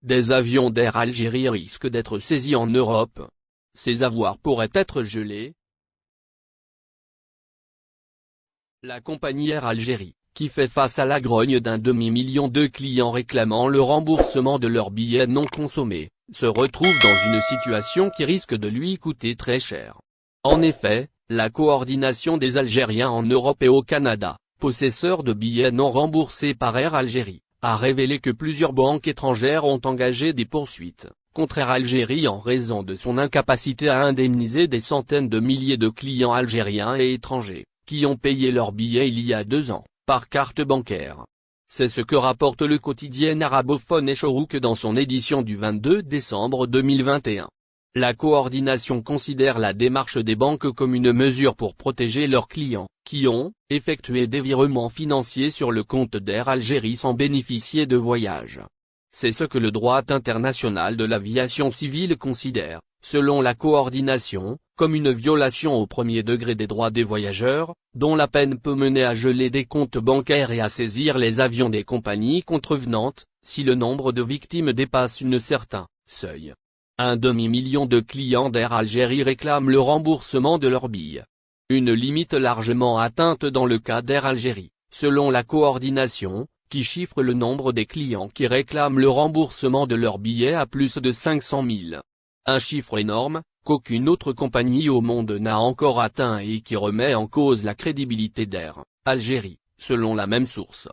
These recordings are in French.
Des avions d'Air Algérie risquent d'être saisis en Europe. Ces avoirs pourraient être gelés. La compagnie Air Algérie, qui fait face à la grogne d'un demi-million de clients réclamant le remboursement de leurs billets non consommés, se retrouve dans une situation qui risque de lui coûter très cher. En effet, la coordination des Algériens en Europe et au Canada, possesseurs de billets non remboursés par Air Algérie, a révélé que plusieurs banques étrangères ont engagé des poursuites contre Air Algérie en raison de son incapacité à indemniser des centaines de milliers de clients algériens et étrangers, qui ont payé leurs billets il y a 2 ans, par carte bancaire. C'est ce que rapporte le quotidien arabophone Eshorouk dans son édition du 22 décembre 2021. La coordination considère la démarche des banques comme une mesure pour protéger leurs clients, qui ont effectué des virements financiers sur le compte d'Air Algérie sans bénéficier de voyage. C'est ce que le droit international de l'aviation civile considère, selon la coordination, comme une violation au premier degré des droits des voyageurs, dont la peine peut mener à geler des comptes bancaires et à saisir les avions des compagnies contrevenantes, si le nombre de victimes dépasse un certain seuil. Un demi-million de clients d'Air Algérie réclament le remboursement de leurs billets. Une limite largement atteinte dans le cas d'Air Algérie, selon la coordination, qui chiffre le nombre des clients qui réclament le remboursement de leurs billets à plus de 500 000. Un chiffre énorme, qu'aucune autre compagnie au monde n'a encore atteint et qui remet en cause la crédibilité d'Air Algérie, selon la même source.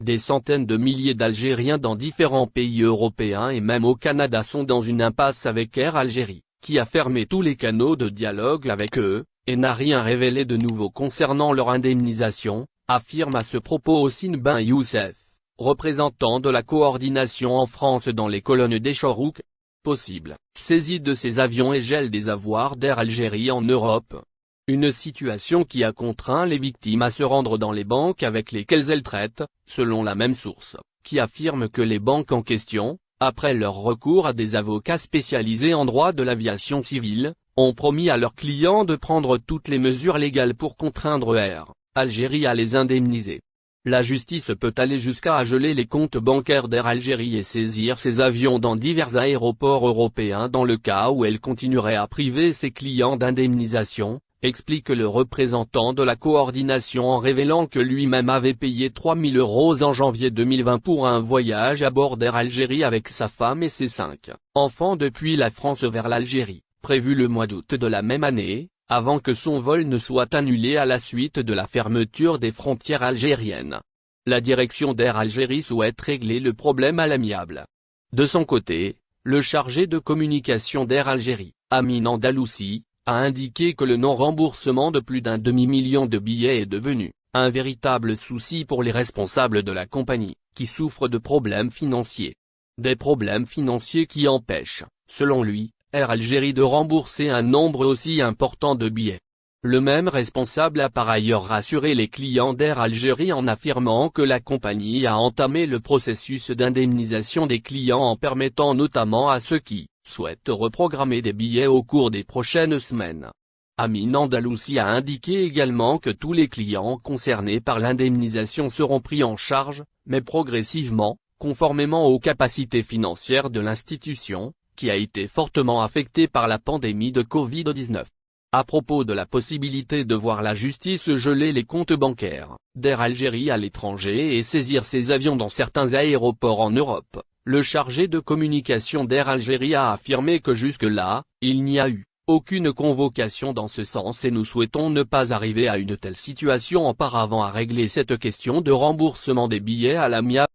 Des centaines de milliers d'Algériens dans différents pays européens et même au Canada sont dans une impasse avec Air Algérie, qui a fermé tous les canaux de dialogue avec eux, et n'a rien révélé de nouveau concernant leur indemnisation, affirme à ce propos Hossein Ben Youssef, représentant de la coordination en France dans les colonnes d'Eshorouk. Possible saisie de ces avions et gel des avoirs d'Air Algérie en Europe. Une situation qui a contraint les victimes à se rendre dans les banques avec lesquelles elles traitent, selon la même source, qui affirme que les banques en question, après leur recours à des avocats spécialisés en droit de l'aviation civile, ont promis à leurs clients de prendre toutes les mesures légales pour contraindre Air Algérie à les indemniser. La justice peut aller jusqu'à geler les comptes bancaires d'Air Algérie et saisir ses avions dans divers aéroports européens dans le cas où elle continuerait à priver ses clients d'indemnisation, explique le représentant de la coordination en révélant que lui-même avait payé 3 000 € en janvier 2020 pour un voyage à bord d'Air Algérie avec sa femme et ses 5 enfants depuis la France vers l'Algérie, prévu le mois d'août de la même année, avant que son vol ne soit annulé à la suite de la fermeture des frontières algériennes. La direction d'Air Algérie souhaite régler le problème à l'amiable. De son côté, le chargé de communication d'Air Algérie, Amin Andalousi, a indiqué que le non-remboursement de plus d'un demi-million de billets est devenu un véritable souci pour les responsables de la compagnie, qui souffrent de problèmes financiers. Des problèmes financiers qui empêchent, selon lui, Air Algérie de rembourser un nombre aussi important de billets. Le même responsable a par ailleurs rassuré les clients d'Air Algérie en affirmant que la compagnie a entamé le processus d'indemnisation des clients en permettant notamment à ceux qui souhaitent reprogrammer des billets au cours des prochaines semaines. Amin Andalousi a indiqué également que tous les clients concernés par l'indemnisation seront pris en charge, mais progressivement, conformément aux capacités financières de l'institution, qui a été fortement affectée par la pandémie de Covid-19. À propos de la possibilité de voir la justice geler les comptes bancaires d'Air Algérie à l'étranger et saisir ses avions dans certains aéroports en Europe, le chargé de communication d'Air Algérie a affirmé que jusque-là, il n'y a eu aucune convocation dans ce sens et nous souhaitons ne pas arriver à une telle situation en parvenant à régler cette question de remboursement des billets à l'amiable.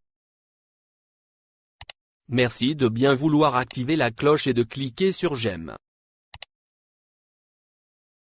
Merci de bien vouloir activer la cloche et de cliquer sur j'aime.